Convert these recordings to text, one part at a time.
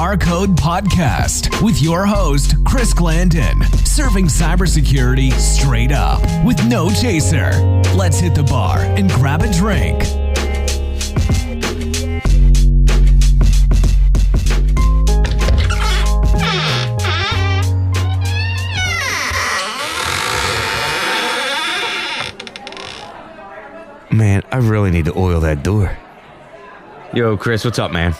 Barcode Podcast with your host, Chris Glandon, serving cybersecurity straight up with no chaser. Let's hit the bar and grab a drink. Man, I really need to oil that door. Yo, Chris, what's up, man?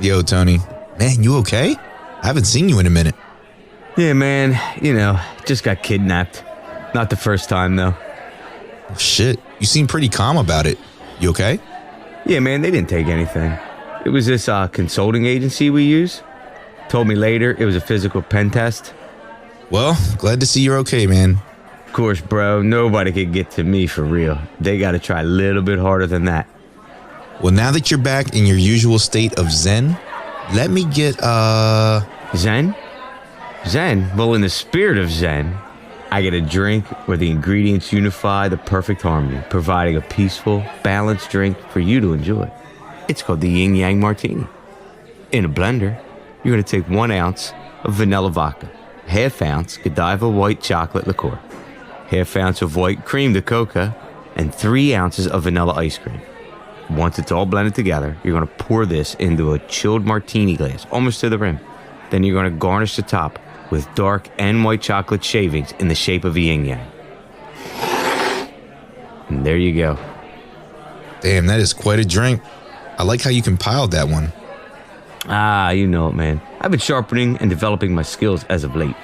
Yo, Tony. Man, you okay? I haven't seen you in a minute. Yeah, man, just got kidnapped. Not the first time, though. Oh, shit, you seem pretty calm about it. You okay? Yeah, man, they didn't take anything. It was this consulting agency we use. Told me later it was a physical pen test. Well, glad to see you're okay, man. Of course, bro, nobody could get to me for real. They gotta try a little bit harder than that. Well, now that you're back in your usual state of zen, let me get, Zen? Zen? Well, in the spirit of Zen, I get a drink where the ingredients unify the perfect harmony, providing a peaceful, balanced drink for you to enjoy. It's called the YinYang Martini. In a blender, you're gonna take 1 ounce of vanilla vodka, ½ ounce Godiva white chocolate liqueur, ½ ounce of white cream de coca, and 3 ounces of vanilla ice cream. Once it's all blended together, you're going to pour this into a chilled martini glass, almost to the rim. Then you're going to garnish the top with dark and white chocolate shavings in the shape of a yin-yang. And there you go. Damn, that is quite a drink. I like how you compiled that one. You know it, man. I've been sharpening and developing my skills as of late.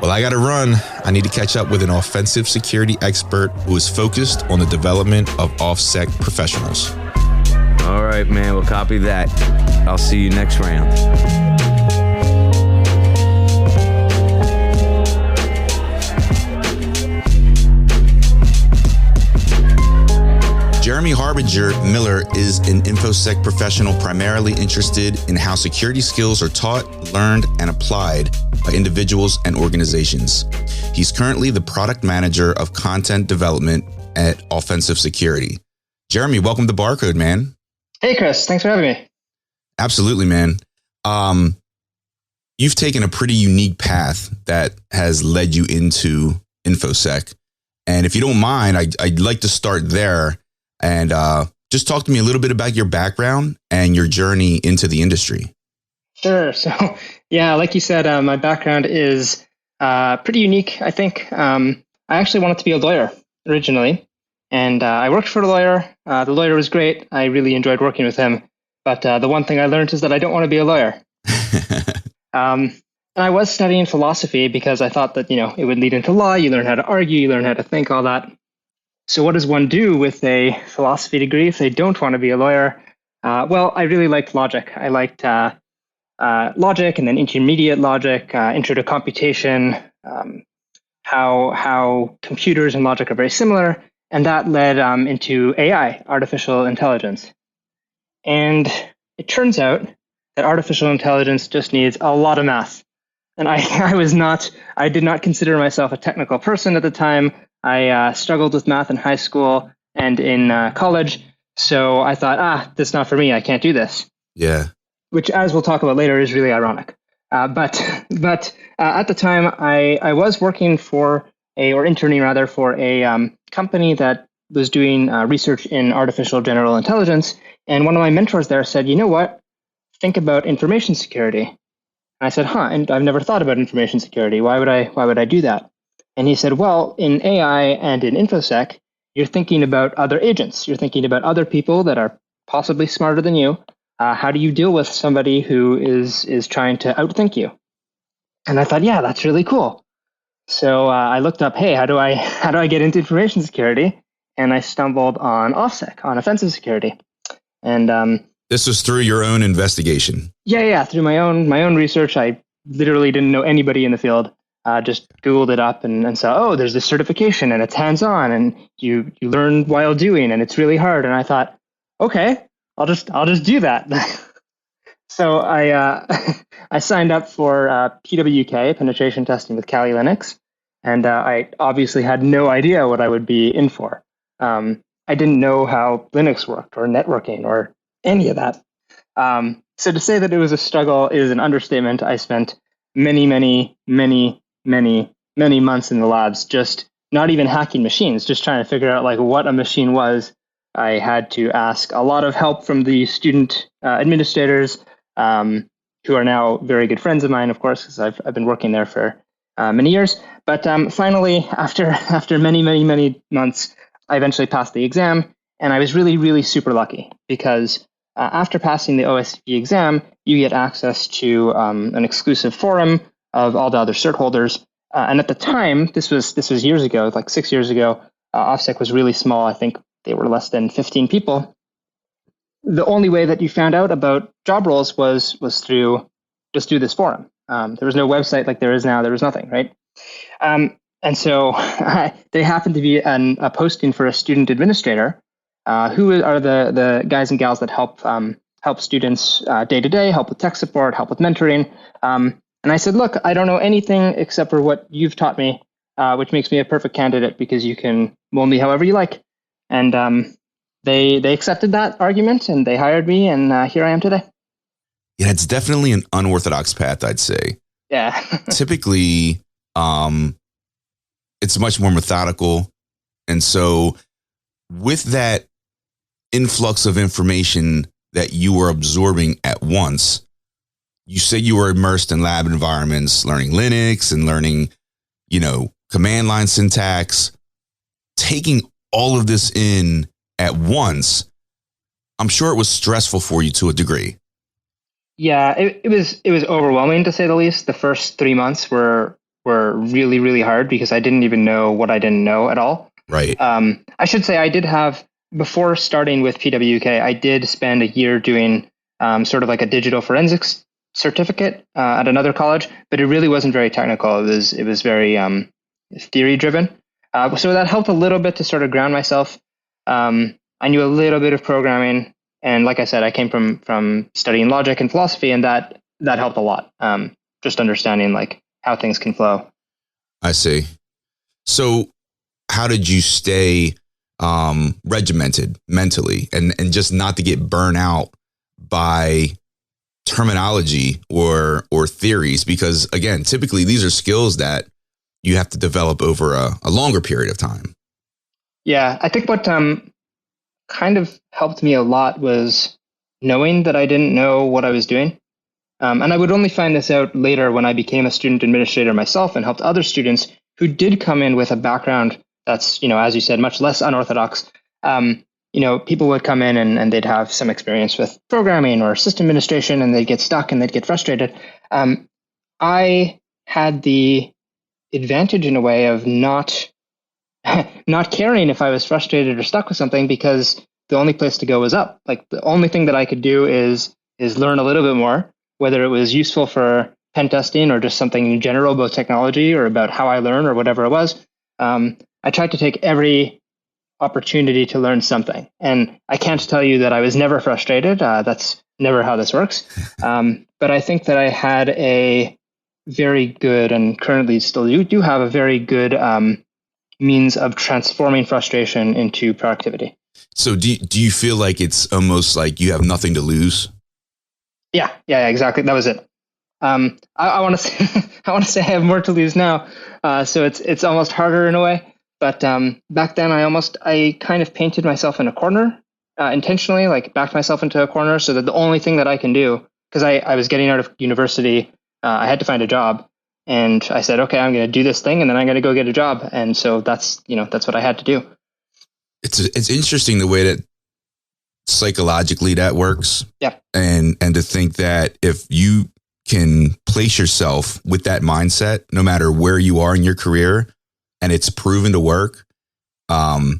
Well, I gotta run. I need to catch up with an offensive security expert who is focused on the development of OffSec professionals. All right, man. We'll copy that. I'll see you next round. Jeremy Harbinger Miller is an InfoSec professional primarily interested in how security skills are taught, learned, and applied by individuals and organizations. He's currently the product manager of content development at Offensive Security. Jeremy, welcome to Barcode, man. Hey, Chris. Thanks for having me. Absolutely, man. You've taken a pretty unique path that has led you into InfoSec. And if you don't mind, I'd like to start there and just talk to me a little bit about your background and your journey into the industry. Sure. So, yeah, like you said, my background is pretty unique, I think. I actually wanted to be a lawyer originally, and I worked for a lawyer. The lawyer was great. I really enjoyed working with him. But the one thing I learned is that I don't want to be a lawyer. And I was studying philosophy because I thought that, it would lead into law. You learn how to argue, you learn how to think, all that. So what does one do with a philosophy degree if they don't want to be a lawyer? Well, I really liked logic. I liked logic and then intermediate logic, intro to computation, how computers and logic are very similar. And that led into AI, artificial intelligence. And it turns out that artificial intelligence just needs a lot of math. And I did not consider myself a technical person at the time. I struggled with math in high school and in college. So I thought, this is not for me. I can't do this. Yeah. Which, as we'll talk about later, is really ironic. But at the time, I was working interning for a company that was doing research in artificial general intelligence. And one of my mentors there said, you know what? Think about information security. And I said, and I've never thought about information security. Why would I do that? And he said, well, in AI and in InfoSec, you're thinking about other agents. You're thinking about other people that are possibly smarter than you. How do you deal with somebody who is trying to outthink you? And I thought, yeah, that's really cool. So I looked up, hey, how do I get into information security? And I stumbled on OffSec, on offensive security. And this was through your own investigation. Yeah, through my own research. I literally didn't know anybody in the field. Just Googled it up and saw, there's this certification and it's hands-on and you learn while doing and it's really hard. And I thought, okay, I'll just do that. So I signed up for PWK, penetration testing with Kali Linux, and I obviously had no idea what I would be in for. I didn't know how Linux worked or networking or any of that. So to say that it was a struggle is an understatement. I spent many, many, many, many, many months in the labs just not even hacking machines, just trying to figure out like what a machine was. I had to ask a lot of help from the student administrators, who are now very good friends of mine, of course, because I've been working there for many years. But finally, after many, many, many months, I eventually passed the exam, and I was really, really super lucky because after passing the OSCP exam, you get access to an exclusive forum of all the other cert holders. And at the time, this was years ago, like 6 years ago, OffSec was really small. I think they were less than 15 people. The only way that you found out about job roles was through this forum. There was no website like there is now. There was nothing, right? And so there happened to be a posting for a student administrator, who are the guys and gals that help students day to day, help with tech support, help with mentoring. And I said, look, I don't know anything except for what you've taught me, which makes me a perfect candidate because you can mold me however you like. And they accepted that argument and they hired me, and here I am today. Yeah, it's definitely an unorthodox path, I'd say. Yeah. Typically, it's much more methodical. And so with that influx of information that you were absorbing at once, you say you were immersed in lab environments, learning Linux and learning, command line syntax, taking all of this in at once. I'm sure it was stressful for you to a degree. Yeah, it was overwhelming to say the least. The first 3 months were really, really hard because I didn't even know what I didn't know at all. Right. I should say I did have, before starting with PWK, I did spend a year doing sort of like a digital forensics certificate at another college, but it really wasn't very technical. It was very theory driven. So that helped a little bit to sort of ground myself. I knew a little bit of programming, and like I said, I came from studying logic and philosophy, and that helped a lot. Just understanding like how things can flow. I see. So how did you stay regimented mentally and just not to get burnt out by terminology or theories? Because again, typically these are skills that you have to develop over a longer period of time. Yeah, I think what kind of helped me a lot was knowing that I didn't know what I was doing. And I would only find this out later when I became a student administrator myself and helped other students who did come in with a background that's, as you said, much less unorthodox. People would come in and they'd have some experience with programming or system administration, and they'd get stuck and they'd get frustrated. I had the advantage in a way of not caring if I was frustrated or stuck with something, because the only place to go was up. Like the only thing that I could do is learn a little bit more, whether it was useful for pen testing or just something in general about technology or about how I learn or whatever it was. I tried to take every opportunity to learn something. And I can't tell you that I was never frustrated. That's never how this works. But I think that I had a very good, and currently still do have a very good means of transforming frustration into productivity. So do you feel like it's almost like you have nothing to lose? Yeah, exactly. That was it. I want to say I have more to lose now. So it's almost harder in a way. But back then I kind of painted myself in a corner intentionally, like backed myself into a corner so that the only thing that I can do, because I was getting out of university, I had to find a job. And I said, okay, I'm going to do this thing and then I'm going to go get a job. And so that's what I had to do. It's interesting the way that psychologically that works. Yeah. And to think that if you can place yourself with that mindset, no matter where you are in your career, and it's proven to work. I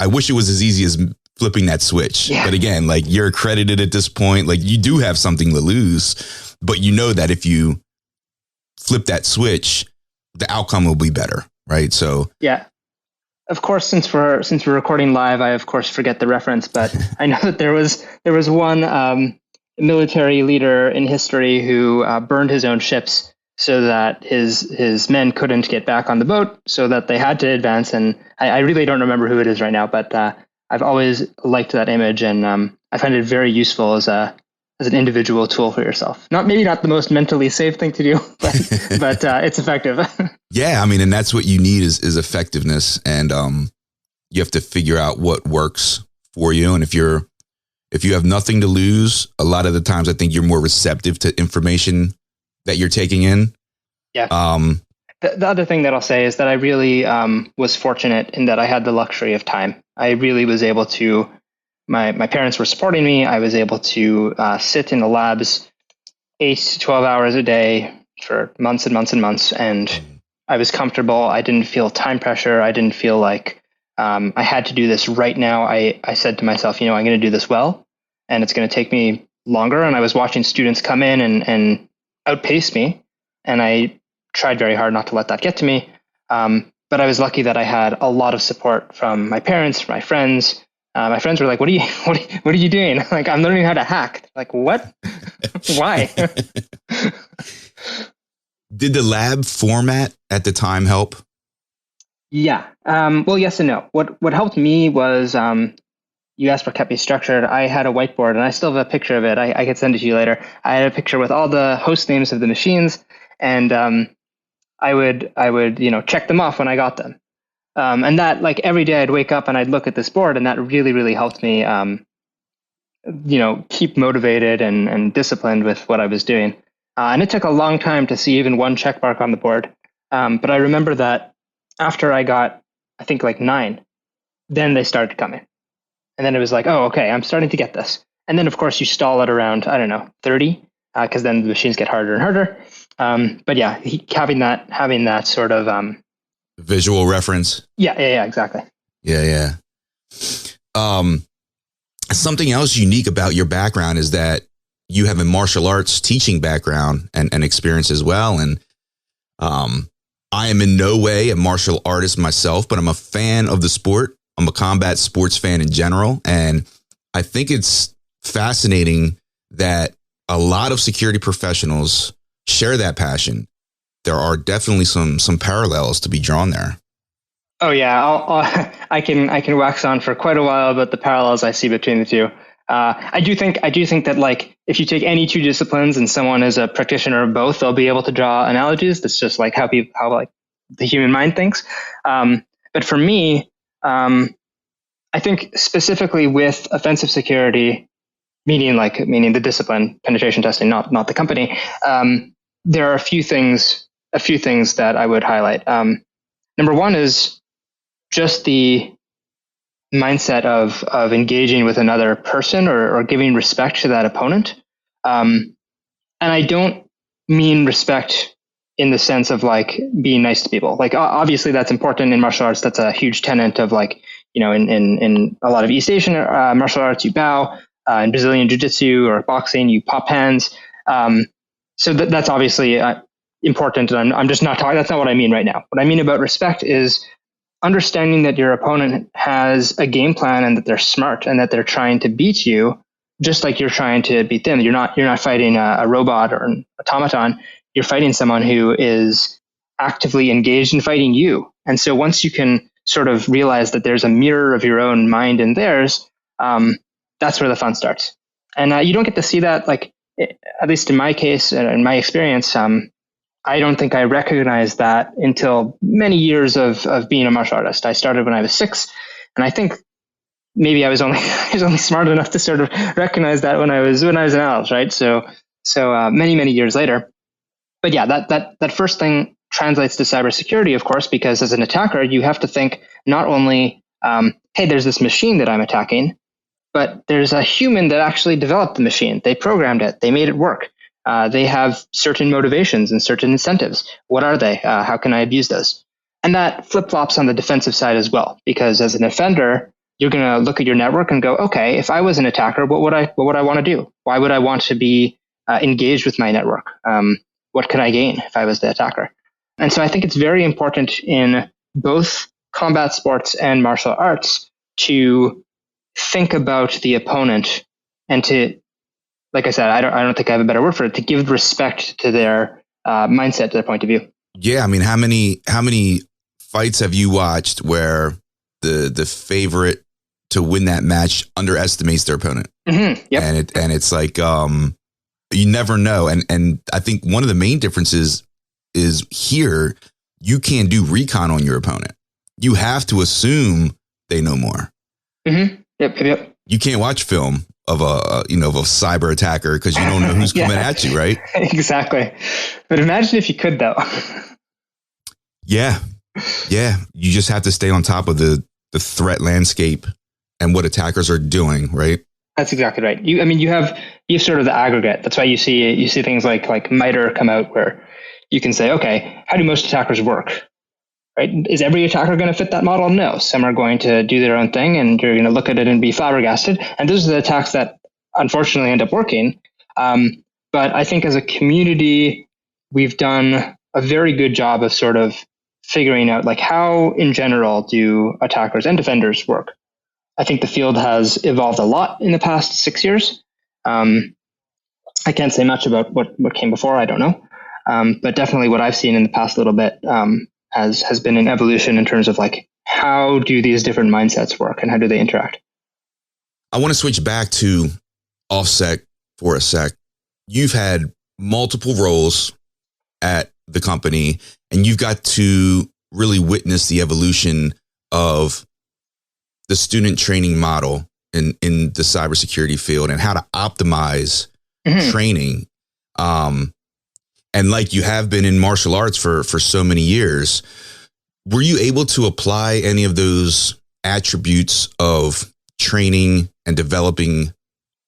wish it was as easy as flipping that switch. Yeah. But again, like you're accredited at this point, like you do have something to lose, but you know that if you flip that switch, the outcome will be better. Right. So yeah. Of course, since we're recording live, I of course forget the reference, but I know that there was one military leader in history who burned his own ships so that his men couldn't get back on the boat, so that they had to advance. And I really don't remember who it is right now, but I've always liked that image, and I find it very useful as a as an individual tool for yourself. Maybe not the most mentally safe thing to do, but it's effective. Yeah, I mean, and that's what you need is effectiveness, and you have to figure out what works for you. And if you have nothing to lose, a lot of the times I think you're more receptive to information that you're taking in. Yeah. The other thing that I'll say is that I really was fortunate in that I had the luxury of time. I really was able to. My parents were supporting me. I was able to sit in the labs 8 to 12 hours a day for months and months and months, and I was comfortable. I didn't feel time pressure. I didn't feel like I had to do this right now. I said to myself, I'm going to do this well, and it's going to take me longer. And I was watching students come in and outpace me, and I tried very hard not to let that get to me. But I was lucky that I had a lot of support from my parents, from my friends. My friends were like, what are you doing? Like, I'm learning how to hack. Like, what? Why? Did the lab format at the time help? Yeah. Well, yes and no. What helped me was, you asked what kept me structured. I had a whiteboard, and I still have a picture of it. I could send it to you later. I had a picture with all the host names of the machines, and I would check them off when I got them. And that, like, every day I'd wake up and I'd look at this board, and that really, really helped me, keep motivated and disciplined with what I was doing. And it took a long time to see even one check mark on the board. But I remember that after I got, I think, like 9, then they started coming. And then it was like, oh, okay, I'm starting to get this. And then, of course, you stall at around, 30, because then the machines get harder and harder. But yeah, having that sort of visual reference. Yeah, exactly. Yeah. Something else unique about your background is that you have a martial arts teaching background and experience as well. And I am in no way a martial artist myself, but I'm a fan of the sport. I'm a combat sports fan in general. And I think it's fascinating that a lot of security professionals share that passion. There are definitely some parallels to be drawn there. Oh yeah, I can wax on for quite a while about the parallels I see between the two. I do think that, like, if you take any two disciplines and someone is a practitioner of both, they'll be able to draw analogies. That's just like how like the human mind thinks. But for me, I think specifically with offensive security, meaning the discipline, penetration testing, not the company. There are a few things that I would highlight. Number one is just the mindset of engaging with another person or giving respect to that opponent. And I don't mean respect in the sense of like being nice to people. Like, obviously that's important in martial arts. That's a huge tenet of, like, in a lot of East Asian martial arts, you bow. In Brazilian jiu-jitsu or boxing, you pop hands. So that's obviously important. And I'm just not talking, that's not what I mean right now. What I mean about respect is understanding that your opponent has a game plan and that they're smart and that they're trying to beat you, just like you're trying to beat them. You're not fighting a robot or an automaton. You're fighting someone who is actively engaged in fighting you. And so once you can sort of realize that there's a mirror of your own mind and theirs, that's where the fun starts. And you don't get to see that, like, at least in my case and in my experience, I don't think I recognized that until many years of being a martial artist. I started when I was 6, and I think maybe I was only smart enough to sort of recognize that when I was an adult, right? So many years later. But yeah, that first thing translates to cybersecurity, of course, because as an attacker, you have to think not only, hey, there's this machine that I'm attacking, but there's a human that actually developed the machine. They programmed it. They made it work. They have certain motivations and certain incentives. What are they? How can I abuse those? And that flip-flops on the defensive side as well, because as an offender, you're going to look at your network and go, okay, if I was an attacker, what would I want to do? Why would I want to be engaged with my network? What could I gain if I was the attacker? And so I think it's very important in both combat sports and martial arts to think about the opponent and to, like I said, I don't think I have a better word for it, to give respect to their mindset, to their point of view. Yeah, I mean, how many fights have you watched where the favorite to win that match underestimates their opponent. Mm-hmm. Yep. And it's like, you never know. And I think one of the main differences is here, you can't do recon on your opponent. You have to assume they know more. Mm-hmm. Yep. You can't watch film of a cyber attacker because you don't know who's coming at you, right? Exactly. But imagine if you could, though. Yeah. You just have to stay on top of the threat landscape and what attackers are doing, right? That's exactly right. You have sort of the aggregate. That's why you see things like MITRE come out where you can say, okay, how do most attackers work? Right? Is every attacker going to fit that model? No. Some are going to do their own thing, and you're going to look at it and be flabbergasted. And those are the attacks that unfortunately end up working. But I think as a community, we've done a very good job of sort of figuring out like how in general do attackers and defenders work. I think the field has evolved a lot in the past 6 years. I can't say much about what came before. I don't know. But definitely what I've seen in the past little bit has been an evolution in terms of like, how do these different mindsets work and how do they interact? I want to switch back to OffSec for a sec. You've had multiple roles at the company, and you've got to really witness the evolution of the student training model in the cybersecurity field and how to optimize training. And like you have been in martial arts for so many years, were you able to apply any of those attributes of training and developing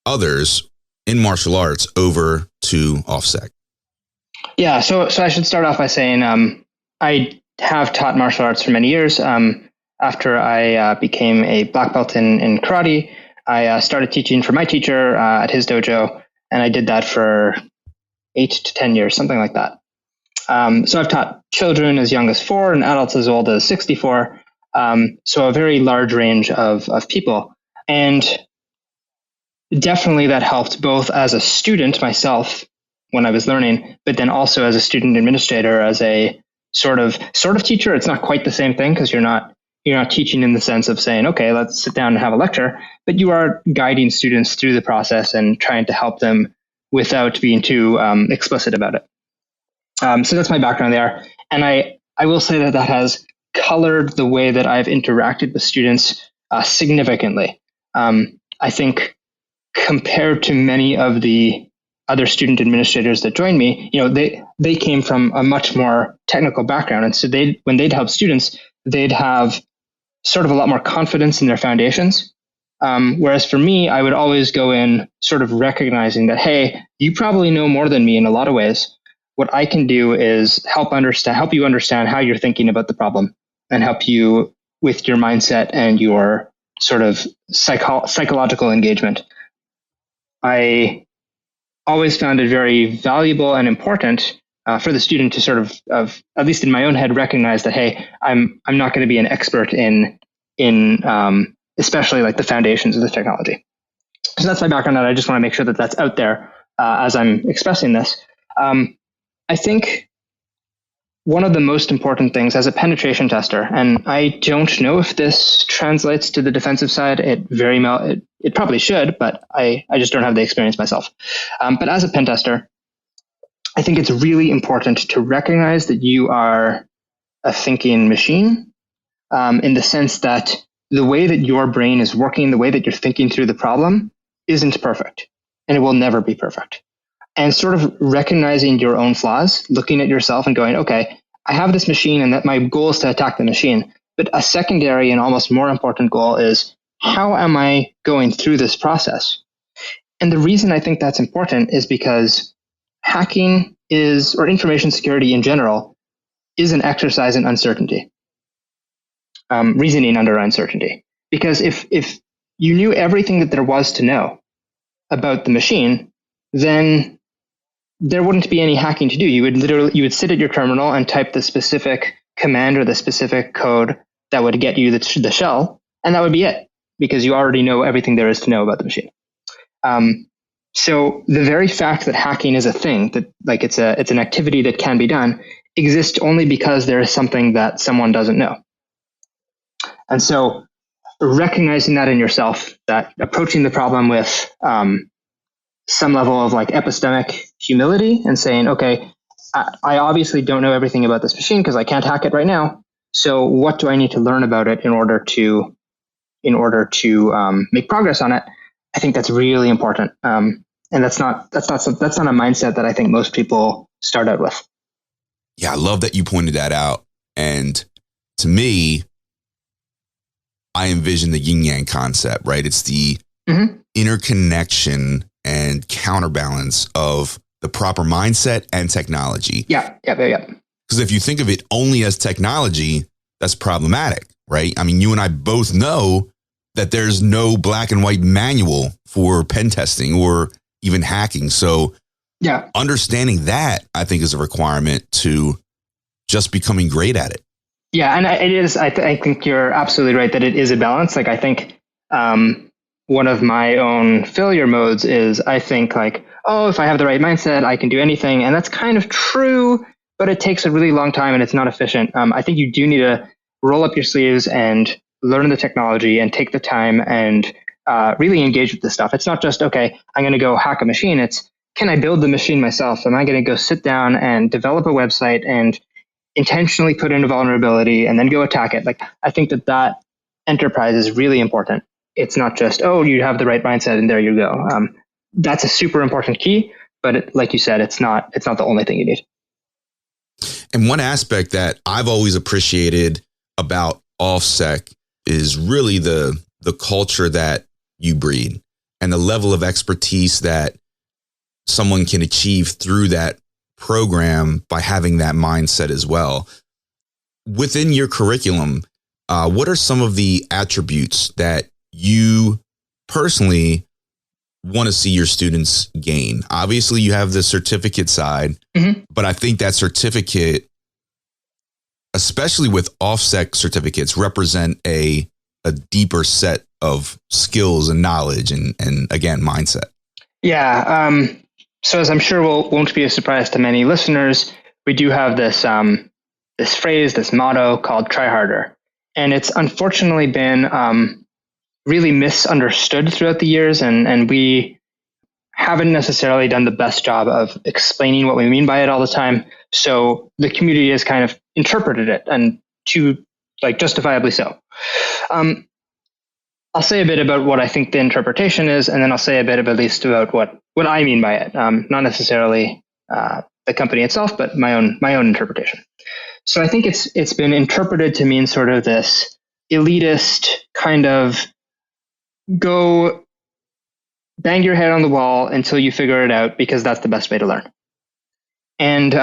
others in martial arts over to OffSec? Yeah, so I should start off by saying I have taught martial arts for many years. After I became a black belt in karate, I started teaching for my teacher at his dojo, and I did that for 8 to 10 years, something like that. So I've taught children as young as 4 and adults as old as 64. So a very large range of people. And definitely that helped both as a student myself when I was learning, but then also as a student administrator, as a sort of teacher. It's not quite the same thing because you're not teaching in the sense of saying, okay, let's sit down and have a lecture, but you are guiding students through the process and trying to help them without being too explicit about it. So that's my background there. And I will say that has colored the way that I've interacted with students significantly. I think compared to many of the other student administrators that joined me, they came from a much more technical background. And so when they'd help students, they'd have sort of a lot more confidence in their foundations. Whereas for me, I would always go in sort of recognizing that, hey, you probably know more than me in a lot of ways. What I can do is help you understand how you're thinking about the problem and help you with your mindset and your sort of psychological engagement. I always found it very valuable and important for the student to sort of at least in my own head, recognize that, hey, I'm not going to be an expert in especially like the foundations of the technology. So that's my background, and I just want to make sure that that's out there as I'm expressing this. I think one of the most important things as a penetration tester, and I don't know if this translates to the defensive side, it probably should, but I just don't have the experience myself. But as a pen tester, I think it's really important to recognize that you are a thinking machine in the sense that the way that your brain is working, the way that you're thinking through the problem isn't perfect, and it will never be perfect. And sort of recognizing your own flaws, looking at yourself and going, okay, I have this machine and that my goal is to attack the machine. But a secondary and almost more important goal is, how am I going through this process? And the reason I think that's important is because hacking or information security in general, is an exercise in uncertainty, reasoning under uncertainty. Because if you knew everything that there was to know about the machine, then there wouldn't be any hacking to do. You would sit at your terminal and type the specific command or the specific code that would get you the shell, and that would be it, because you already know everything there is to know about the machine. So the very fact that hacking is a thing, that like it's an activity that can be done, exists only because there is something that someone doesn't know. And so recognizing that in yourself, that approaching the problem with some level of like epistemic humility and saying, okay, I obviously don't know everything about this machine because I can't hack it right now. So what do I need to learn about it in order to make progress on it? I think that's really important. And that's not a mindset that I think most people start out with. Yeah, I love that you pointed that out. And to me, I envision the yin-yang concept, right? It's the interconnection and counterbalance of the proper mindset and technology. Yeah. Because if you think of it only as technology, that's problematic, right? I mean, you and I both know that there's no black and white manual for pen testing or even hacking. So yeah, understanding that, I think, is a requirement to just becoming great at it. Yeah, and it is. I think you're absolutely right that it is a balance. Like, I think one of my own failure modes is I think like, oh, if I have the right mindset, I can do anything. And that's kind of true, but it takes a really long time and it's not efficient. I think you do need to roll up your sleeves and learn the technology and take the time and really engage with this stuff. It's not just, okay, I'm going to go hack a machine. It's, can I build the machine myself? Am I going to go sit down and develop a website and intentionally put in a vulnerability and then go attack it? Like, I think that enterprise is really important. It's not just, oh, you have the right mindset and there you go. That's a super important key, but like you said, it's not the only thing you need. And one aspect that I've always appreciated about OffSec is really the culture that you breed and the level of expertise that someone can achieve through that program by having that mindset as well. Within your curriculum, what are some of the attributes that you personally want to see your students gain? Obviously, you have the certificate side, but I think that certificate, especially with OffSec certificates, represent a deeper set of skills and knowledge and again, mindset. Yeah. So as I'm sure won't be a surprise to many listeners, we do have this this phrase, this motto called "try harder," and it's unfortunately been really misunderstood throughout the years, and we haven't necessarily done the best job of explaining what we mean by it all the time. So the community has kind of interpreted it, and justifiably so. I'll say a bit about what I think the interpretation is, and then I'll say a bit at least about what I mean by it. Not necessarily the company itself, but my own interpretation. So I think it's been interpreted to mean sort of this elitist kind of go bang your head on the wall until you figure it out because that's the best way to learn. And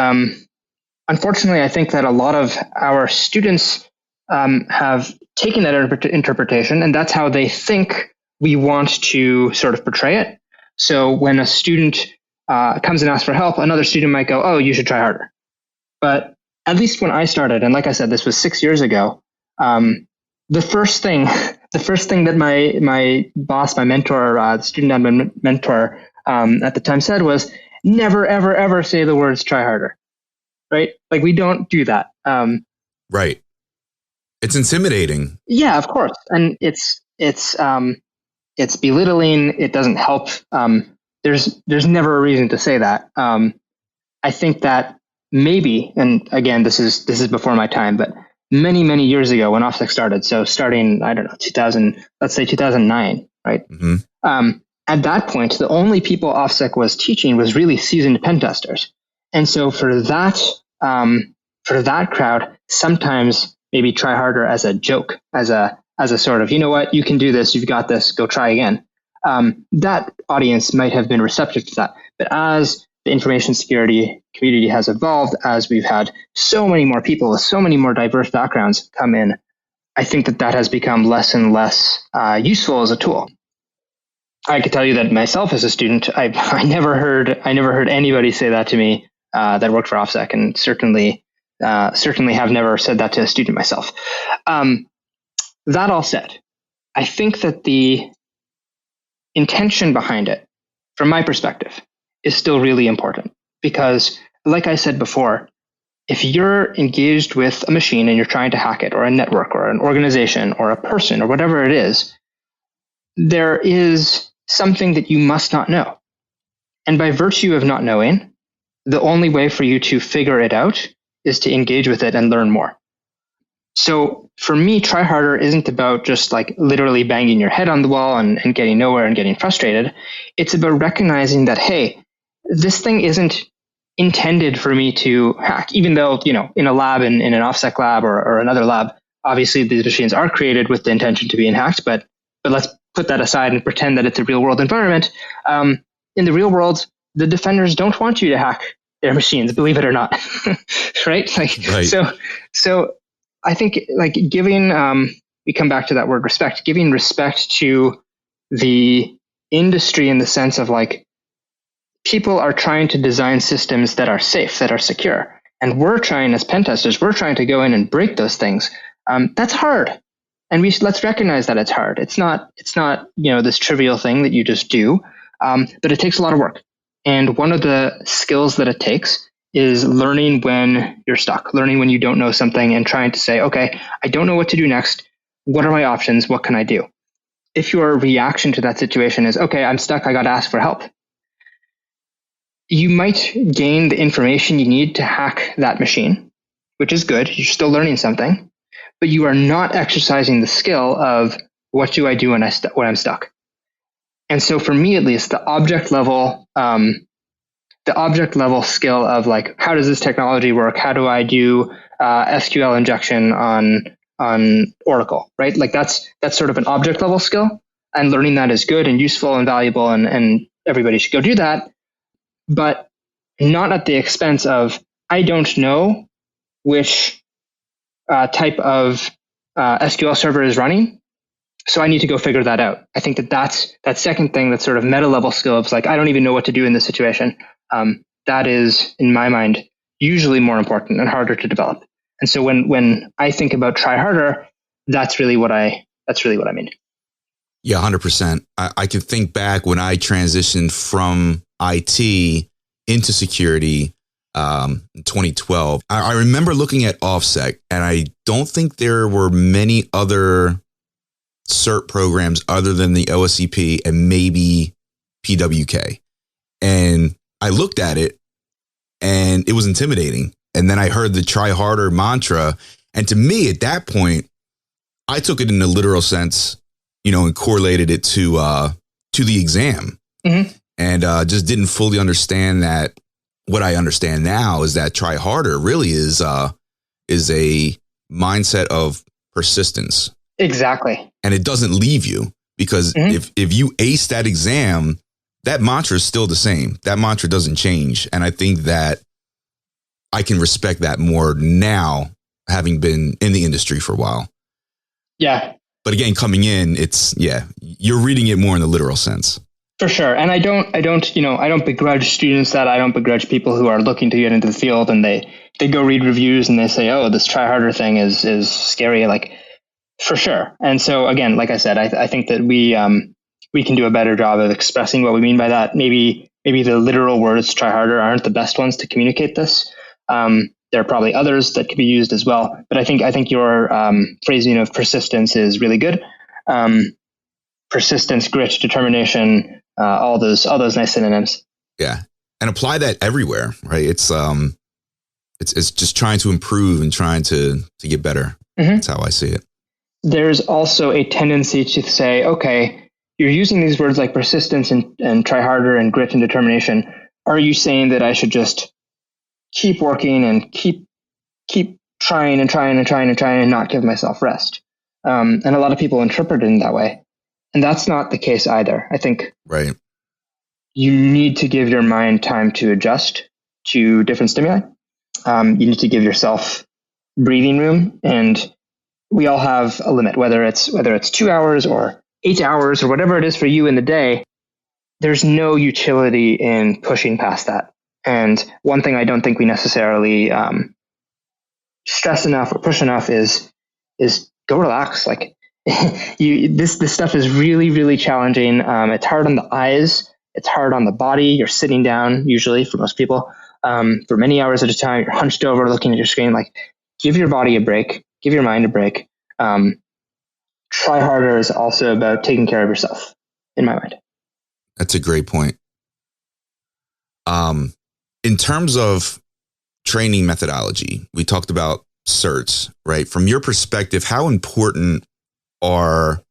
unfortunately, I think that a lot of our students have taken that interpretation, and that's how they think we want to sort of portray it. So when a student comes and asks for help, another student might go, oh, you should try harder. But at least when I started, and like I said, this was 6 years ago, the first thing that my boss, my mentor, the student admin mentor at the time said was, never, ever, ever say the words try harder, right? Like, we don't do that. Right. It's intimidating. Yeah, of course. And it's belittling. It doesn't help. There's never a reason to say that. I think that maybe, and again, this is before my time, but many, many years ago when OffSec started, so starting, I don't know, 2009, right? Mm-hmm. At that point, the only people OffSec was teaching was really seasoned pen testers. And so for that crowd, sometimes maybe try harder as a joke, as a sort of, you know what, you can do this, you've got this, go try again. That audience might have been receptive to that. But as the information security community has evolved, as we've had so many more people with so many more diverse backgrounds come in, I think that has become less and less useful as a tool. I could tell you that myself as a student, I never heard anybody say that to me that worked for OffSec, and certainly have never said that to a student myself. That all said, I think that the intention behind it, from my perspective, is still really important because, like I said before, if you're engaged with a machine and you're trying to hack it, or a network or an organization or a person or whatever it is, there is something that you must not know. And by virtue of not knowing, the only way for you to figure it out is to engage with it and learn more. So for me, try harder isn't about just like literally banging your head on the wall and getting nowhere and getting frustrated. It's about recognizing that, hey, this thing isn't intended for me to hack, even though, in a lab, in an OffSec lab or another lab, obviously these machines are created with the intention to be hacked, but let's put that aside and pretend that it's a real world environment. In the real world, the defenders don't want you to hack their machines, believe it or not. Right? Right. So I think giving, we come back to that word respect, giving respect to the industry in the sense of people are trying to design systems that are safe, that are secure. And we're trying, as pen testers, we're trying to go in and break those things. That's hard. And let's recognize that it's hard. It's not this trivial thing that you just do, but it takes a lot of work. And one of the skills that it takes is learning when you're stuck, learning when you don't know something and trying to say, okay, I don't know what to do next. What are my options? What can I do? If your reaction to that situation is, okay, I'm stuck, I got to ask for help, you might gain the information you need to hack that machine, which is good. You're still learning something, but you are not exercising the skill of what do I do when I'm stuck. And so for me, at least, the object level skill of how does this technology work? How do I do SQL injection on Oracle, right? That's sort of an object level skill, and learning that is good and useful and valuable, and everybody should go do that, but not at the expense of, I don't know which type of SQL server is running, so I need to go figure that out. I think that's that second thing, that's sort of meta level skill of I don't even know what to do in this situation. That is, in my mind, usually more important and harder to develop. And so when I think about try harder, that's really what I mean. Yeah, 100%. I can think back when I transitioned from IT into security in 2012. I remember looking at OffSec, and I don't think there were many other cert programs other than the OSCP and maybe PWK. And I looked at it and it was intimidating. And then I heard the try harder mantra. And to me, at that point, I took it in a literal sense, and correlated it to the exam. Mm-hmm. And just didn't fully understand that. What I understand now is that try harder really is a mindset of persistence. Exactly. And it doesn't leave you, because if you ace that exam, that mantra is still the same. That mantra doesn't change. And I think that I can respect that more now, having been in the industry for a while. Yeah. But again, coming in, you're reading it more in the literal sense. For sure. And I don't begrudge students that. I don't begrudge people who are looking to get into the field and they go read reviews and they say, oh, this try harder thing is scary. For sure. And so again, like I said, I think that we can do a better job of expressing what we mean by that. Maybe the literal words try harder aren't the best ones to communicate this. There are probably others that could be used as well. But I think your phrasing of persistence is really good. Persistence, grit, determination, all those nice synonyms. Yeah. And apply that everywhere, right? It's just trying to improve and trying to get better. Mm-hmm. That's how I see it. There's also a tendency to say, okay, you're using these words like persistence and try harder and grit and determination. Are you saying that I should just keep working and keep trying and not give myself rest? And a lot of people interpret it in that way. And that's not the case either. I think right. You need to give your mind time to adjust to different stimuli. You need to give yourself breathing room, and we all have a limit, whether it's 2 hours or 8 hours or whatever it is for you in the day. There's no utility in pushing past that. And one thing I don't think we necessarily stress enough or push enough is go relax. This stuff is really, really challenging. It's hard on the eyes. It's hard on the body. You're sitting down usually for most people. for many hours at a time. You're hunched over looking at your screen. Like, give your body a break, give your mind a break. Try harder is also about taking care of yourself, in my mind. That's a great point. In terms of training methodology, we talked about certs, right? From your perspective, how important are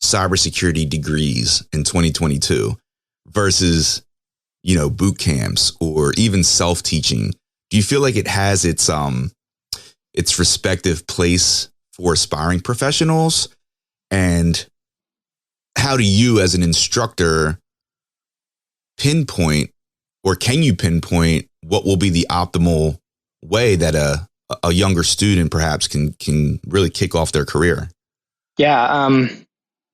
cybersecurity degrees in 2022 versus, boot camps or even self-teaching? Do you feel like it has its respective place for aspiring professionals? And how do you, as an instructor, pinpoint, or can you pinpoint what will be the optimal way that a younger student perhaps can really kick off their career? Yeah,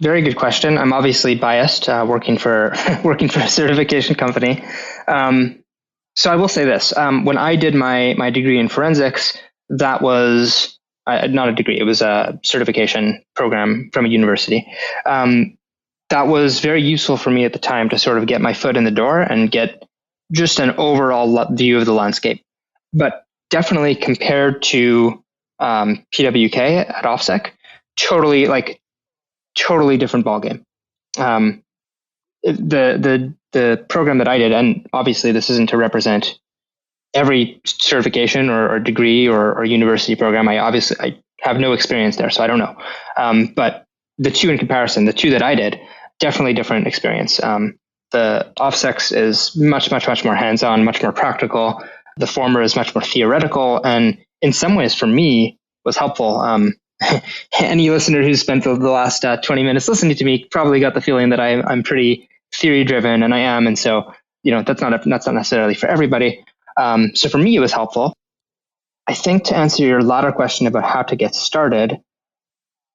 very good question. I'm obviously biased, working for a certification company. So I will say this: when I did my degree in forensics, that was not a degree; it was a certification program from a university. That was very useful for me at the time to sort of get my foot in the door and get just an overall view of the landscape. But definitely compared to PWK at OffSec, totally different ballgame. The program that I did, and obviously this isn't to represent every certification or degree or university program. I have no experience there, so I don't know. But the two in comparison, the two that I did, definitely different experience. The OffSec is much more hands-on, much more practical. The former is much more theoretical, and in some ways, for me, was helpful. Any listener who's spent the last 20 minutes listening to me probably got the feeling that I'm pretty theory-driven, and I am. And so, that's not necessarily for everybody. So for me, it was helpful. I think to answer your latter question about how to get started,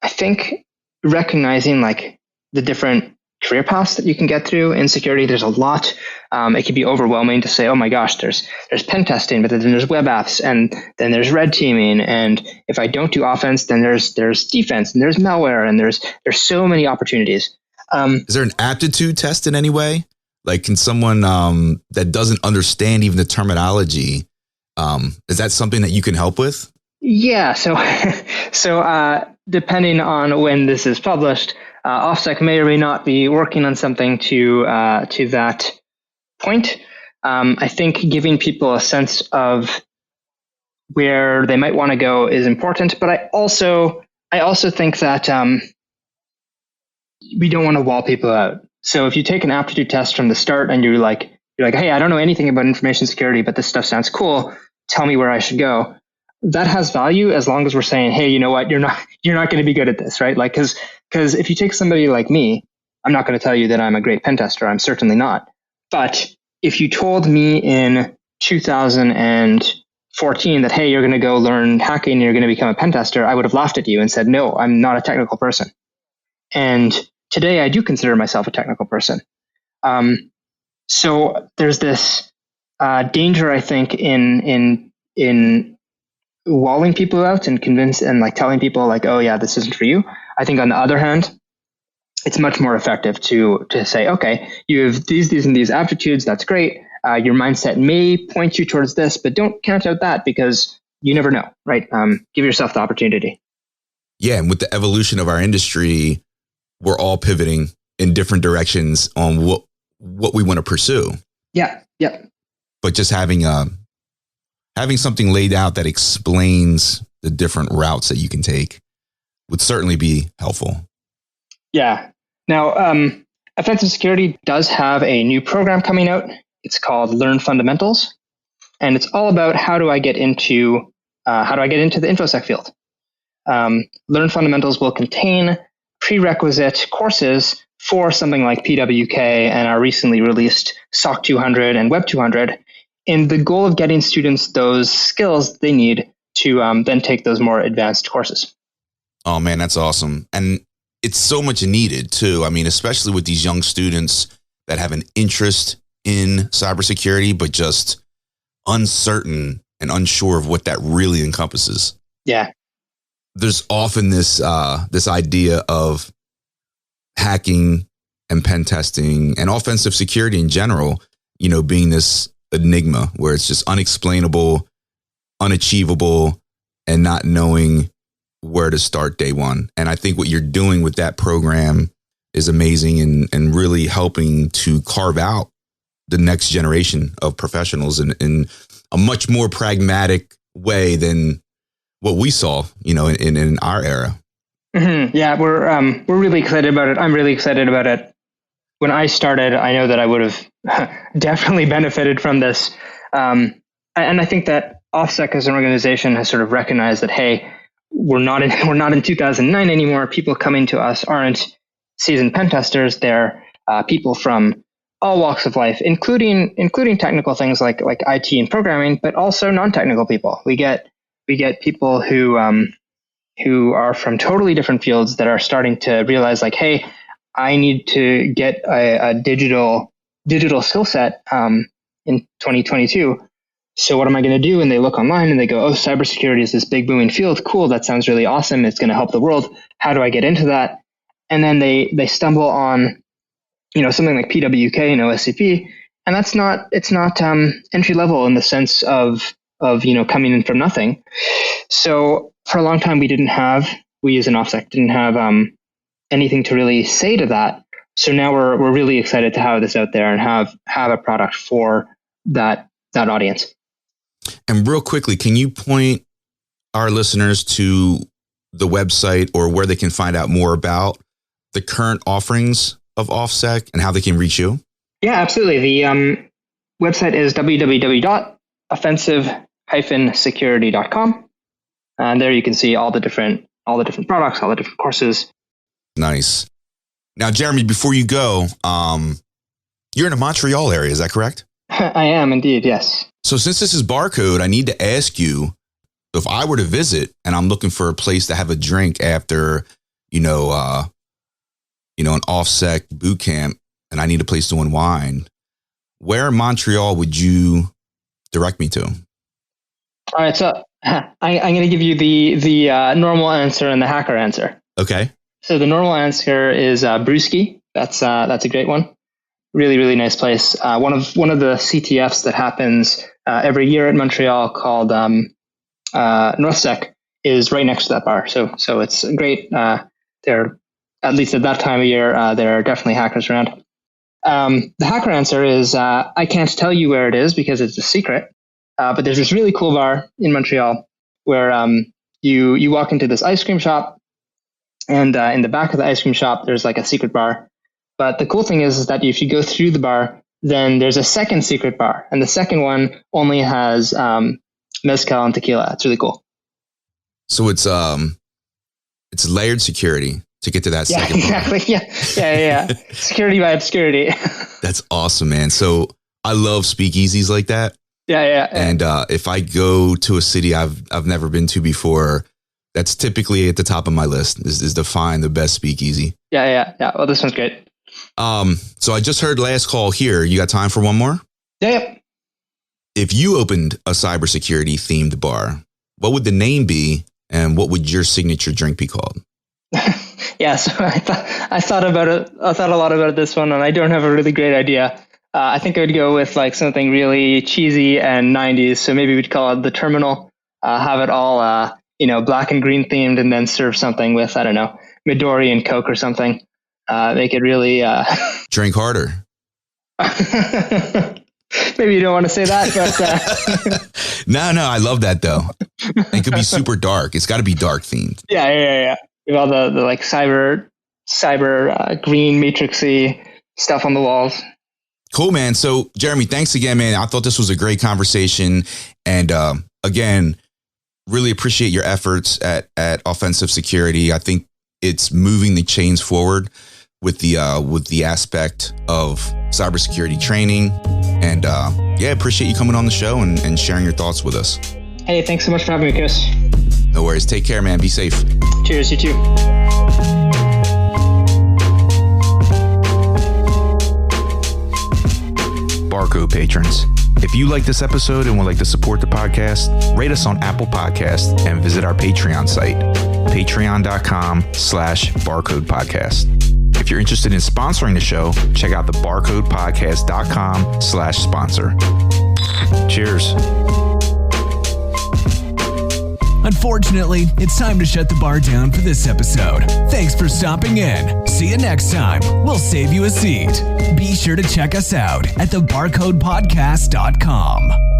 I think recognizing the different career paths that you can get through in security, there's a lot. It can be overwhelming to say, oh my gosh, there's pen testing, but then there's web apps, and then there's red teaming, and if I don't do offense, then there's defense, and there's malware, and there's so many opportunities. Is there an aptitude test in any way? Like, can someone that doesn't understand even the terminology, is that something that you can help with? Yeah. So depending on when this is published, OffSec may or may not be working on something to that point. I think giving people a sense of where they might want to go is important, but I also think that we don't want to wall people out. So if you take an aptitude test from the start and you're like, hey, I don't know anything about information security, but this stuff sounds cool. Tell me where I should go. That has value as long as we're saying, hey, you know what, you're not going to be good at this, right? Like, because if you take somebody like me, I'm not going to tell you that I'm a great pen tester. I'm certainly not. But if you told me in 2014 that, hey, you're going to go learn hacking and you're going to become a pen tester, I would have laughed at you and said, no, I'm not a technical person. And today I do consider myself a technical person. So there's this danger, I think, in walling people out and telling people oh yeah, this isn't for you. I think on the other hand, it's much more effective to say, okay, you have these and these aptitudes. That's great. Your mindset may point you towards this, but don't count out that because you never know, right? Give yourself the opportunity. Yeah. And with the evolution of our industry, we're all pivoting in different directions on what we want to pursue. Yeah. Yeah. But just having something laid out that explains the different routes that you can take would certainly be helpful. Yeah. Now, offensive security does have a new program coming out. It's called Learn Fundamentals, and it's all about how do I get into the InfoSec field. Learn Fundamentals will contain prerequisite courses for something like PWK and our recently released SOC 200 and Web 200. And the goal of getting students those skills they need to then take those more advanced courses. Oh, man, that's awesome. And it's so much needed, too. I mean, especially with these young students that have an interest in cybersecurity, but just uncertain and unsure of what that really encompasses. Yeah. There's often this idea of hacking and pen testing and offensive security in general, being this enigma where it's just unexplainable, unachievable, and not knowing where to start day one. And I think what you're doing with that program is amazing and really helping to carve out the next generation of professionals in a much more pragmatic way than what we saw, in our era. Mm-hmm. Yeah, we're really excited about it. I'm really excited about it. When I started, I know that I would have definitely benefited from this. And I think that OffSec as an organization has sort of recognized that, hey, we're not in 2009 anymore. People coming to us aren't seasoned pen testers. They're people from all walks of life, including technical things like IT and programming, but also non-technical people. We get people who are from totally different fields that are starting to realize, like, hey, I need to get a digital skill set in 2022. So what am I going to do? And they look online and they go, oh, cybersecurity is this big booming field. Cool. That sounds really awesome. It's going to help the world. How do I get into that? And then they stumble on, something like PWK and OSCP. And it's not entry level in the sense of coming in from nothing. So for a long time, we as an OffSec didn't have anything to really say to that. So now we're really excited to have this out there and have a product for that audience. And real quickly, can you point our listeners to the website or where they can find out more about the current offerings of OffSec and how they can reach you? Yeah, absolutely. The website is www.offensive-security.com. And there you can see all the different products, all the different courses. Nice. Now, Jeremy, before you go, you're in the Montreal area, is that correct? I am indeed, yes. So since this is Barcode, I need to ask you, if I were to visit and I'm looking for a place to have a drink after, an OffSec boot camp, and I need a place to unwind, where in Montreal would you direct me to? All right, so I'm going to give you the normal answer and the hacker answer. Okay. So the normal answer is Brewski. That's a great one. Really, really nice place. One of the CTFs that happens every year at Montreal called NorthSec is right next to that bar. So it's great. There, at least at that time of year, there are definitely hackers around. The hacker answer is I can't tell you where it is because it's a secret. But there's this really cool bar in Montreal where you walk into this ice cream shop, and in the back of the ice cream shop, there's like a secret bar. But the cool thing is that if you go through the bar, then there's a second secret bar. And the second one only has mezcal and tequila. It's really cool. So it's layered security to get to that second bar. Exactly. Yeah. Security by obscurity. That's awesome, man. So I love speakeasies like that. Yeah. And if I go to a city I've never been to before, that's typically at the top of my list is to find the best speakeasy. Yeah. Well, this one's great. So I just heard last call here. You got time for one more? Yeah. If you opened a cybersecurity themed bar, what would the name be and what would your signature drink be called? Yeah, so I thought about it. I thought a lot about this one, and I don't have a really great idea. I think I would go with like something really cheesy and 90s. So maybe we'd call it the Terminal. Have it all, black and green themed, and then serve something with, I don't know, Midori and Coke or something. Make it really drink harder. Maybe you don't want to say that, but no, I love that though. It could be super dark. It's got to be dark themed. Yeah. With all the like cyber green matrixy stuff on the walls. Cool, man. So Jeremy, thanks again, man. I thought this was a great conversation, and again, really appreciate your efforts at Offensive Security. I think it's moving the chains forward with the aspect of cybersecurity training. And appreciate you coming on the show and sharing your thoughts with us. Hey, thanks so much for having me, Chris. No worries. Take care, man. Be safe. Cheers, you too. Barcode patrons, if you like this episode and would like to support the podcast, rate us on Apple Podcasts and visit our Patreon site, patreon.com/Barcode Podcast. If you're interested in sponsoring the show, check out the barcodepodcast.com/sponsor. Cheers. Unfortunately, it's time to shut the bar down for this episode. Thanks for stopping in. See you next time. We'll save you a seat. Be sure to check us out at thebarcodepodcast.com.